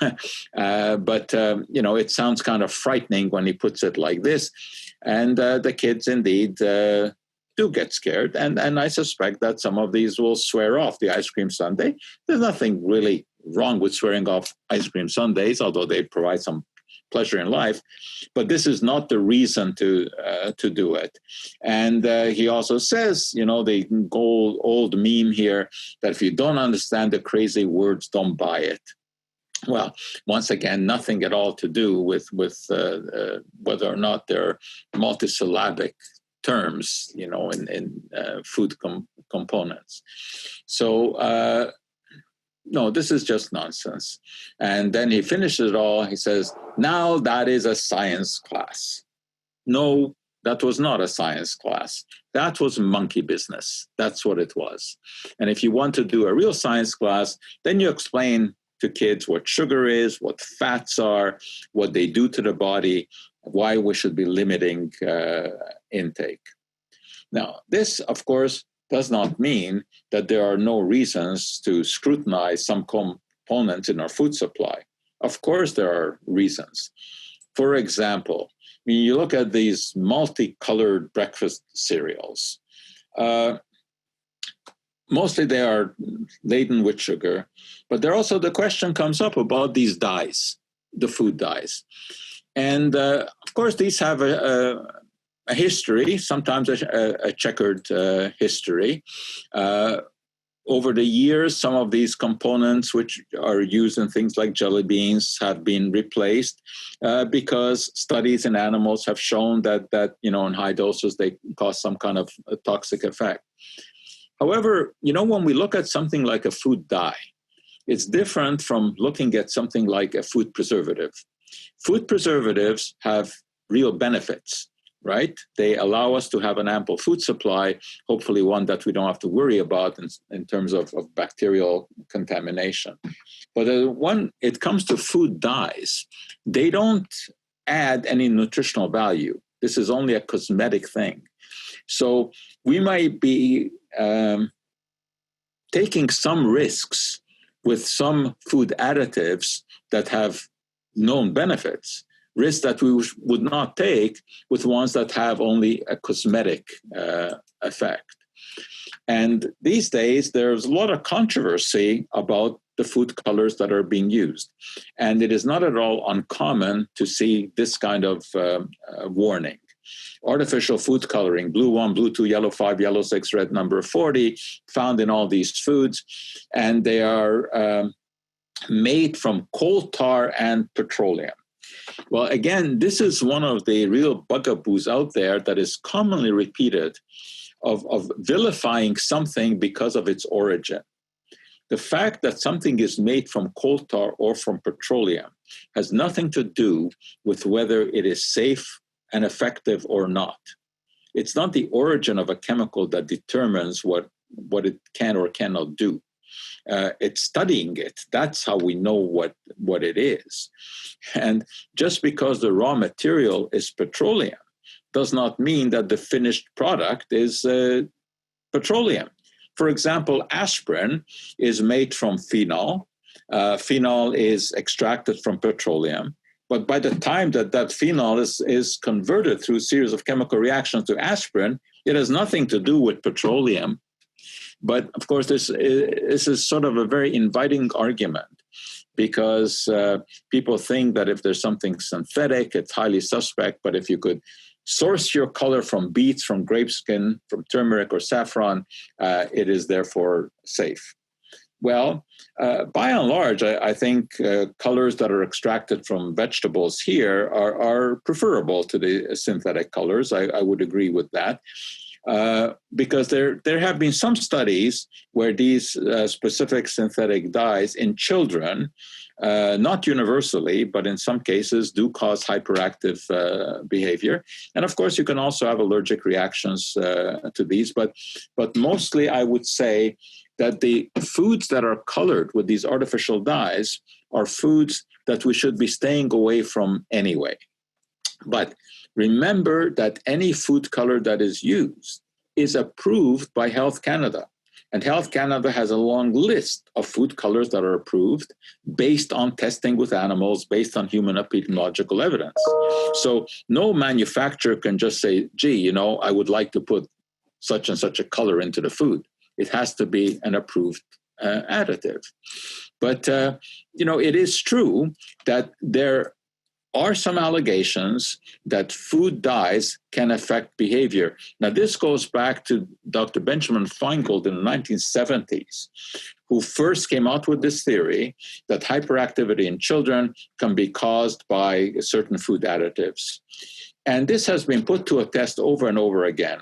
But it sounds kind of frightening when he puts it like this. And the kids indeed do get scared. And I suspect that some of these will swear off the ice cream sundae. There's nothing really wrong with swearing off ice cream sundaes, although they provide some pleasure in life, but this is not the reason to do it. And he also says, the old meme here, that if you don't understand the crazy words, don't buy it. Well, once again, nothing at all to do with whether or not they're multisyllabic terms, in food components. So, no, this is just nonsense. And then he finishes it all. He says, now that is a science class. No, that was not a science class. That was monkey business. That's what it was. And if you want to do a real science class, then you explain to kids what sugar is, what fats are, what they do to the body, why we should be limiting intake. Now, this, of course, does not mean that there are no reasons to scrutinize some components in our food supply. Of course, there are reasons. For example, when you look at these multicolored breakfast cereals, mostly they are laden with sugar, but there also the question comes up about these dyes, the food dyes. And of course, these have a history, sometimes a checkered history. Over the years, some of these components, which are used in things like jelly beans, have been replaced because studies in animals have shown that in high doses they cause some kind of a toxic effect. However, when we look at something like a food dye, it's different from looking at something like a food preservative. Food preservatives have real benefits, right? They allow us to have an ample food supply, hopefully one that we don't have to worry about in terms of bacterial contamination. But when it comes to food dyes, they don't add any nutritional value. This is only a cosmetic thing. So we might be taking some risks with some food additives that have known benefits, risks that we would not take with ones that have only a cosmetic effect. And these days, there's a lot of controversy about the food colors that are being used. And it is not at all uncommon to see this kind of warning. Artificial food coloring, blue 1, blue 2, yellow 5, yellow 6, red number 40, found in all these foods. And they are made from coal tar and petroleum. Well, again, this is one of the real bugaboos out there that is commonly repeated of vilifying something because of its origin. The fact that something is made from coal tar or from petroleum has nothing to do with whether it is safe and effective or not. It's not the origin of a chemical that determines what it can or cannot do. It's studying it. That's how we know what it is. And just because the raw material is petroleum does not mean that the finished product is petroleum. For example, aspirin is made from phenol. Phenol is extracted from petroleum. But by the time that phenol is converted through a series of chemical reactions to aspirin, it has nothing to do with petroleum. But of course, this is sort of a very inviting argument because people think that if there's something synthetic, it's highly suspect. But if you could source your color from beets, from grape skin, from turmeric or saffron, it is therefore safe. Well, by and large, I think colors that are extracted from vegetables here are preferable to the synthetic colors. I would agree with that. Because there have been some studies where these specific synthetic dyes in children, not universally, but in some cases do cause hyperactive behavior. And of course, you can also have allergic reactions to these, but mostly I would say that the foods that are colored with these artificial dyes are foods that we should be staying away from anyway. But remember that any food color that is used is approved by Health Canada. And Health Canada has a long list of food colors that are approved based on testing with animals, based on human epidemiological evidence. So no manufacturer can just say, gee, I would like to put such and such a color into the food. It has to be an approved additive. But, it is true that there are some allegations that food dyes can affect behavior. Now, this goes back to Dr. Benjamin Feingold in the 1970s, who first came out with this theory that hyperactivity in children can be caused by certain food additives. And this has been put to a test over and over again.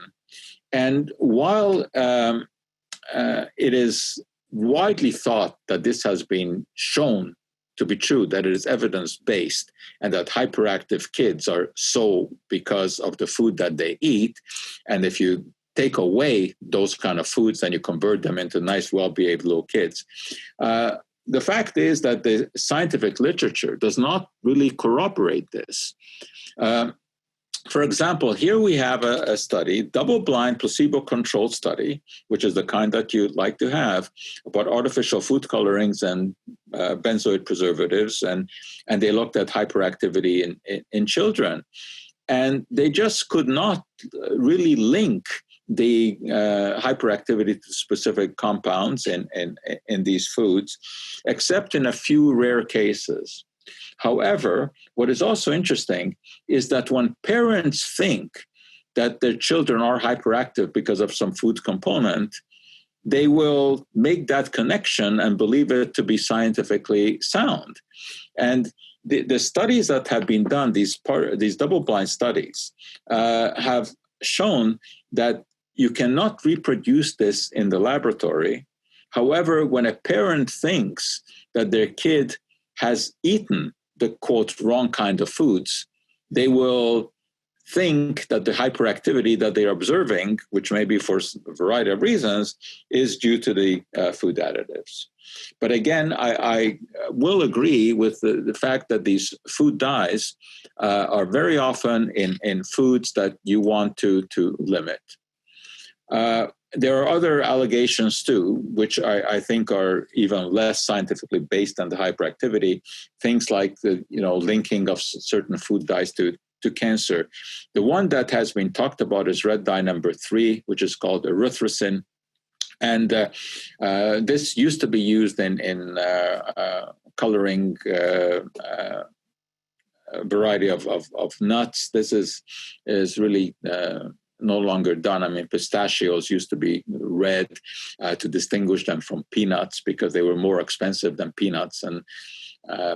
And while it is widely thought that this has been shown to be true, that it is evidence-based, and that hyperactive kids are so because of the food that they eat, and if you take away those kind of foods and you convert them into nice, well-behaved little kids. The fact is that the scientific literature does not really corroborate this. For example, here we have a study, double-blind, placebo-controlled study, which is the kind that you'd like to have, about artificial food colorings and benzoate preservatives, and they looked at hyperactivity in children. And they just could not really link the hyperactivity to specific compounds in these foods, except in a few rare cases. However, what is also interesting is that when parents think that their children are hyperactive because of some food component, they will make that connection and believe it to be scientifically sound. And the studies that have been done, these double-blind studies, have shown that you cannot reproduce this in the laboratory. However, when a parent thinks that their kid has eaten the, quote, wrong kind of foods, they will think that the hyperactivity that they're observing, which may be for a variety of reasons, is due to the food additives. But again, I will agree with the fact that these food dyes are very often in foods that you want to limit. There are other allegations too, which I think are even less scientifically based than the hyperactivity. Things like the linking of certain food dyes to cancer. The one that has been talked about is red dye number 3, which is called erythrosine, and this used to be used in coloring a variety of nuts. This is really no longer done. I mean, pistachios used to be red to distinguish them from peanuts because they were more expensive than peanuts, and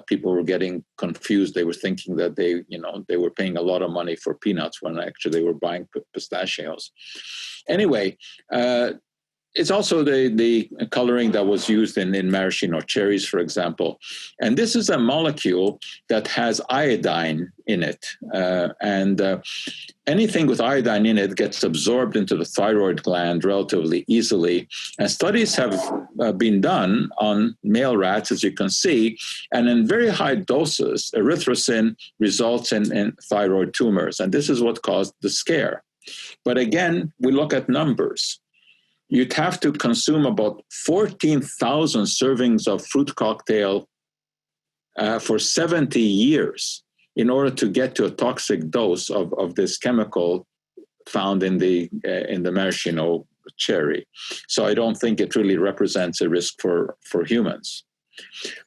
people were getting confused. They were thinking that they were paying a lot of money for peanuts when actually they were buying pistachios. Anyway, it's also the coloring that was used in maraschino cherries, for example. And this is a molecule that has iodine in it. Anything with iodine in it gets absorbed into the thyroid gland relatively easily. And studies have been done on male rats, as you can see. And in very high doses, erythrosine results in thyroid tumors. And this is what caused the scare. But again, we look at numbers. You'd have to consume about 14,000 servings of fruit cocktail for 70 years in order to get to a toxic dose of this chemical found in the maraschino cherry. So I don't think it really represents a risk for humans.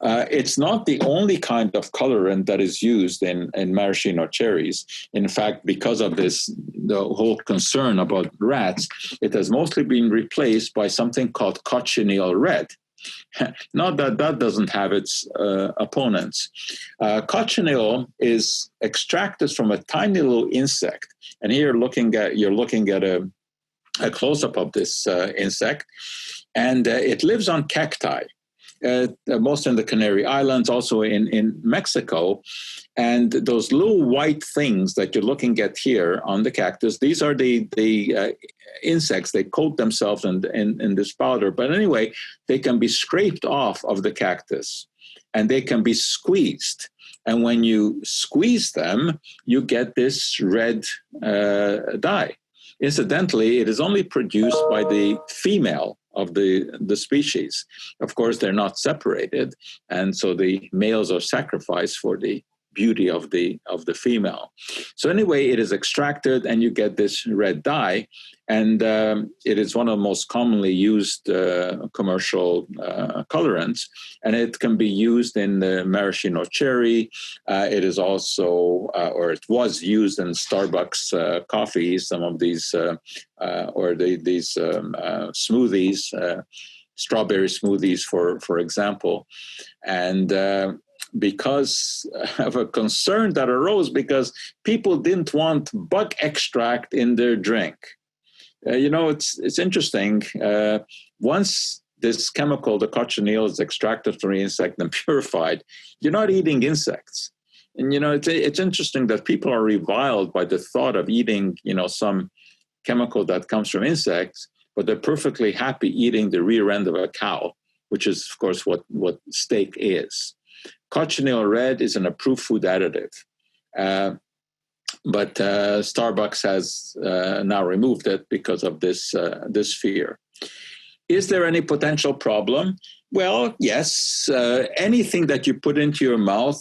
It's not the only kind of colorant that is used in maraschino cherries. In fact, because of the whole concern about rats, it has mostly been replaced by something called cochineal red. Not that doesn't have its opponents. Cochineal is extracted from a tiny little insect, and here you're looking at a close-up of this insect, and it lives on cacti. Most in the Canary Islands, also in Mexico. And those little white things that you're looking at here on the cactus, these are the insects. They coat themselves in this powder. But anyway, they can be scraped off of the cactus and they can be squeezed. And when you squeeze them, you get this red dye. Incidentally, it is only produced by the female of the species. Of course, they're not separated, and so the males are sacrificed for the beauty of the female. So anyway, it is extracted and you get this red dye, and it is one of the most commonly used commercial colorants, and it can be used in the maraschino cherry. It is also, or it was used in Starbucks coffees, some of these, these smoothies, strawberry smoothies, for example. And because of a concern that arose because people didn't want bug extract in their drink. It's interesting. Once this chemical, the cochineal, is extracted from the insect and purified, you're not eating insects. And, it's interesting that people are reviled by the thought of eating, some chemical that comes from insects, but they're perfectly happy eating the rear end of a cow, which is, of course, what steak is. Cochineal red is an approved food additive, but Starbucks has now removed it because of this fear. Is there any potential problem? Well, yes. Anything that you put into your mouth,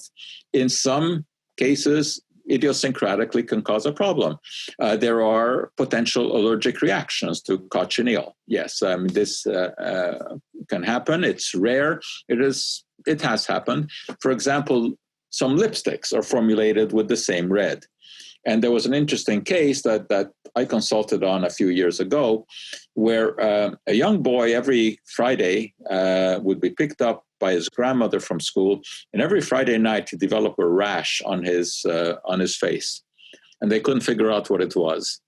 in some cases, idiosyncratically can cause a problem. There are potential allergic reactions to cochineal. Yes, this can happen. It's rare. It has happened. For example, some lipsticks are formulated with the same red. And there was an interesting case that I consulted on a few years ago, where a young boy every Friday would be picked up by his grandmother from school, and every Friday night he developed a rash on his face, and they couldn't figure out what it was.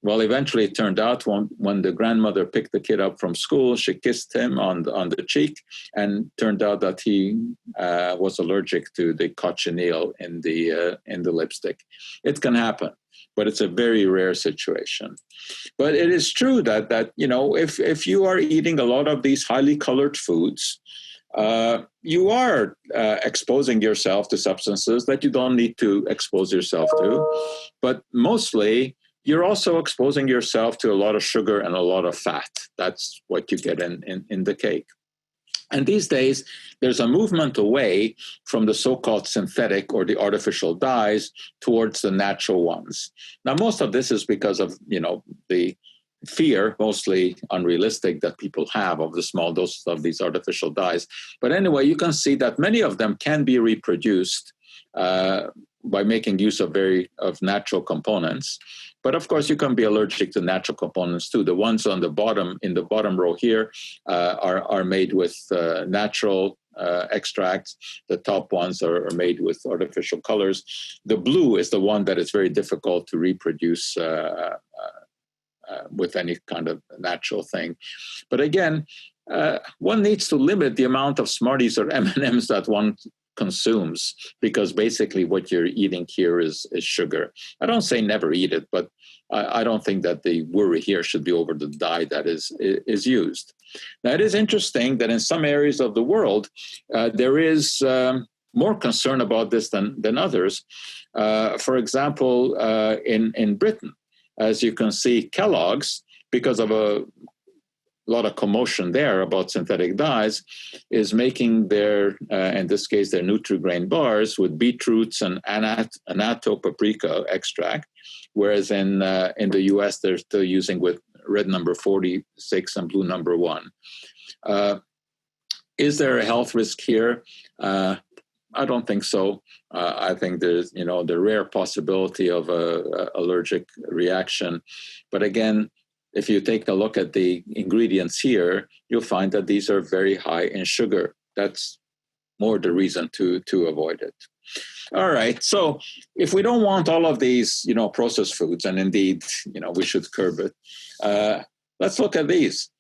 Well, eventually it turned out when the grandmother picked the kid up from school, she kissed him on the cheek, and turned out that he was allergic to the cochineal in the lipstick. It can happen, but it's a very rare situation. But it is true that if you are eating a lot of these highly colored foods, you are exposing yourself to substances that you don't need to expose yourself to, but mostly you're also exposing yourself to a lot of sugar and a lot of fat. That's what you get in the cake. And these days, there's a movement away from the so-called synthetic or the artificial dyes towards the natural ones. Now, most of this is because of, the fear, mostly unrealistic, that people have of the small doses of these artificial dyes. But anyway, you can see that many of them can be reproduced by making use of natural components. But of course, you can be allergic to natural components too. The ones on the bottom, in the bottom row here, are made with natural extracts. The top ones are made with artificial colors. The blue is the one that is very difficult to reproduce with any kind of natural thing. But again, one needs to limit the amount of Smarties or M&Ms that one consumes, because basically what you're eating here is sugar. I don't say never eat it, but I don't think that the worry here should be over the dye that is used. Now, it is interesting that in some areas of the world, there is more concern about this than others. For example, in Britain, as you can see, Kellogg's, because of a lot of commotion there about synthetic dyes, is making their, in this case, their Nutri-Grain bars with beetroots and annatto paprika extract, whereas in the US, they're still using with red number 46 and blue number 1. Is there a health risk here? I don't think so. I think there's, the rare possibility of a allergic reaction. But again, if you take a look at the ingredients here, you'll find that these are very high in sugar. That's more the reason to avoid it. All right. So if we don't want all of these, processed foods, and indeed, we should curb it, let's look at these.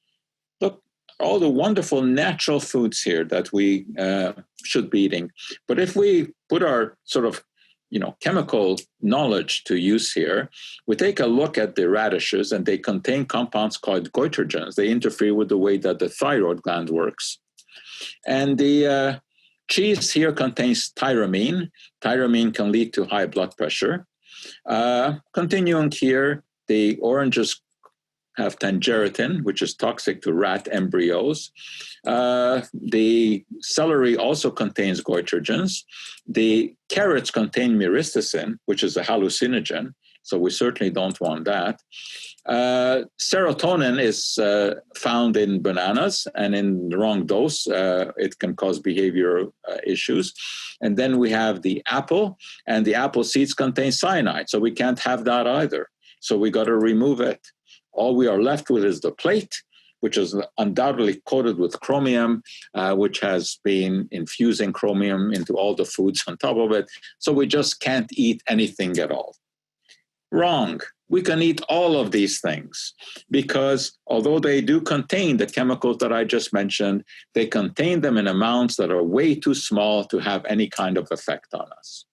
Look, all the wonderful natural foods here that we should be eating. But if we put our sort of, chemical knowledge to use here, we take a look at the radishes, and they contain compounds called goitrogens. They interfere with the way that the thyroid gland works. And the cheese here contains tyramine. Tyramine can lead to high blood pressure. Continuing here, the oranges have tangeratin, which is toxic to rat embryos. The celery also contains goitrogens. The carrots contain myristicin, which is a hallucinogen, so we certainly don't want that. Serotonin is found in bananas, and in the wrong dose, it can cause behavioral issues. And then we have the apple, and the apple seeds contain cyanide, so we can't have that either. So we got to remove it. All we are left with is the plate, which is undoubtedly coated with chromium, which has been infusing chromium into all the foods on top of it. So we just can't eat anything at all. Wrong. We can eat all of these things because although they do contain the chemicals that I just mentioned, they contain them in amounts that are way too small to have any kind of effect on us.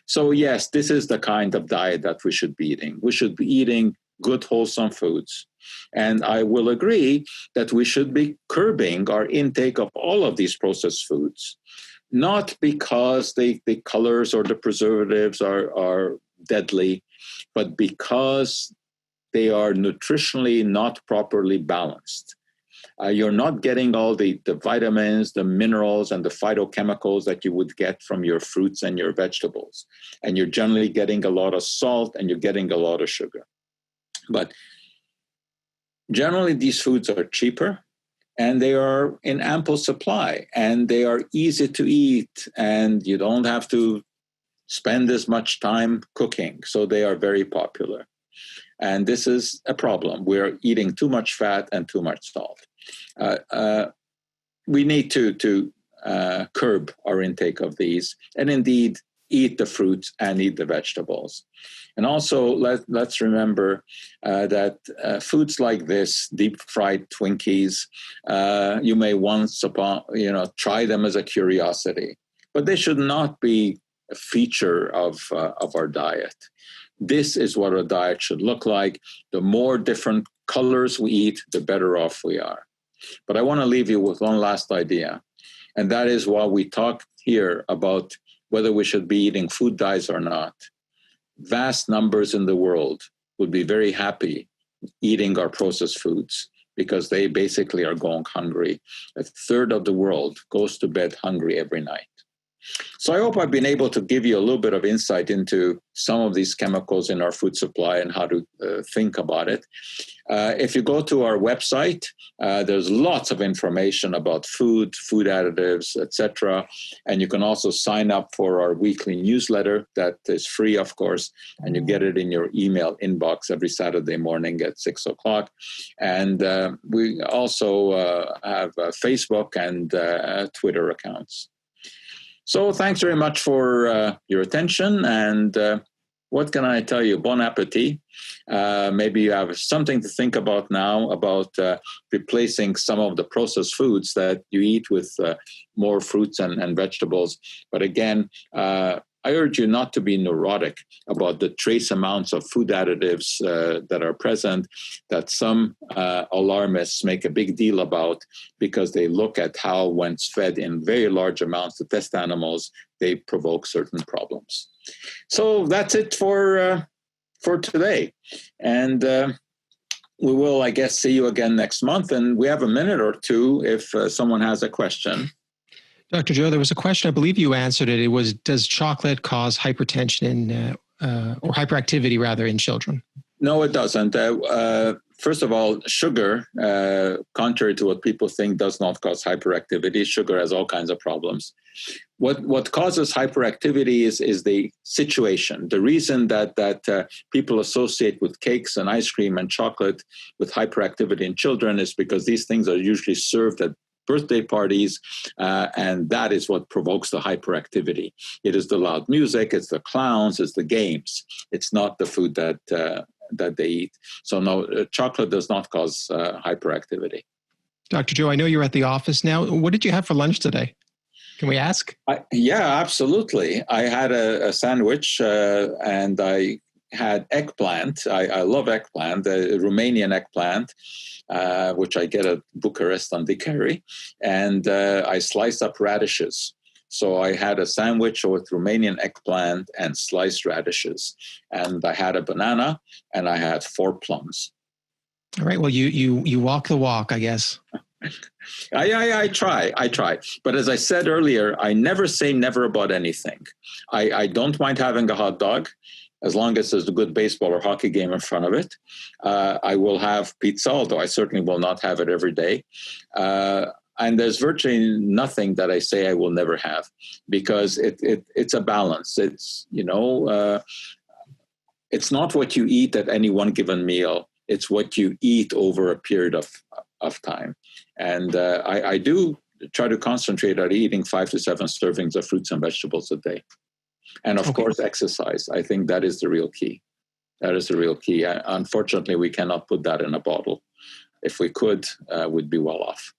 So yes, this is the kind of diet that we should be eating. We should be eating good, wholesome foods. And I will agree that we should be curbing our intake of all of these processed foods, not because the colors or the preservatives are deadly, but because they are nutritionally not properly balanced. You're not getting all the vitamins, the minerals, and the phytochemicals that you would get from your fruits and your vegetables. And you're generally getting a lot of salt and you're getting a lot of sugar. But generally, these foods are cheaper and they are in ample supply and they are easy to eat and you don't have to spend as much time cooking. So they are very popular. And this is a problem. We're eating too much fat and too much salt. We need to curb our intake of these and indeed eat the fruits and eat the vegetables. And also let's remember that foods like this, deep fried Twinkies, you may once upon, try them as a curiosity, but they should not be a feature of our diet. This is what a diet should look like. The more different colors we eat, the better off we are. But I want to leave you with one last idea, and that is while we talk here about whether we should be eating food dyes or not, vast numbers in the world would be very happy eating our processed foods because they basically are going hungry. A third of the world goes to bed hungry every night. So I hope I've been able to give you a little bit of insight into some of these chemicals in our food supply and how to think about it. If you go to our website, there's lots of information about food additives, etc. And you can also sign up for our weekly newsletter that is free, of course, and you get it in your email inbox every Saturday morning at 6 o'clock. And we also have Facebook and Twitter accounts. So thanks very much for your attention, and what can I tell you? Bon appetit. Maybe you have something to think about now about replacing some of the processed foods that you eat with more fruits and vegetables. But again, I urge you not to be neurotic about the trace amounts of food additives that are present that some alarmists make a big deal about because they look at how, when fed in very large amounts to test animals, they provoke certain problems. So that's it for today. And we will, I guess, see you again next month. And we have a minute or two if someone has a question. Dr. Joe, there was a question, I believe you answered it. It was, does chocolate cause hypertension or hyperactivity rather in children? No, it doesn't. First of all, sugar, contrary to what people think, does not cause hyperactivity. Sugar has all kinds of problems. What causes hyperactivity is the situation. The reason that people associate with cakes and ice cream and chocolate with hyperactivity in children is because these things are usually served at birthday parties, and that is what provokes the hyperactivity. It is the loud music, it's the clowns, it's the games. It's not the food that they eat. So no, chocolate does not cause hyperactivity. Dr. Joe, I know you're at the office now. What did you have for lunch today? Can we ask? Yeah, absolutely. I had a sandwich and I had eggplant. I love eggplant, the Romanian eggplant, which I get at Bucharest on Dicari, and I sliced up radishes. So I had a sandwich with Romanian eggplant and sliced radishes, and I had a banana, and I had 4 plums. All right. Well, you walk the walk, I guess. I try. But as I said earlier, I never say never about anything. I don't mind having a hot dog as long as there's a good baseball or hockey game in front of it. I will have pizza, although I certainly will not have it every day. And there's virtually nothing that I say I will never have, because it's a balance. It's, it's not what you eat at any one given meal. It's what you eat over a period of time. And I do try to concentrate on eating 5 to 7 servings of fruits and vegetables a day. And of course, exercise. I think that is the real key. That is the real key. Unfortunately, we cannot put that in a bottle. If we could, we'd be well off.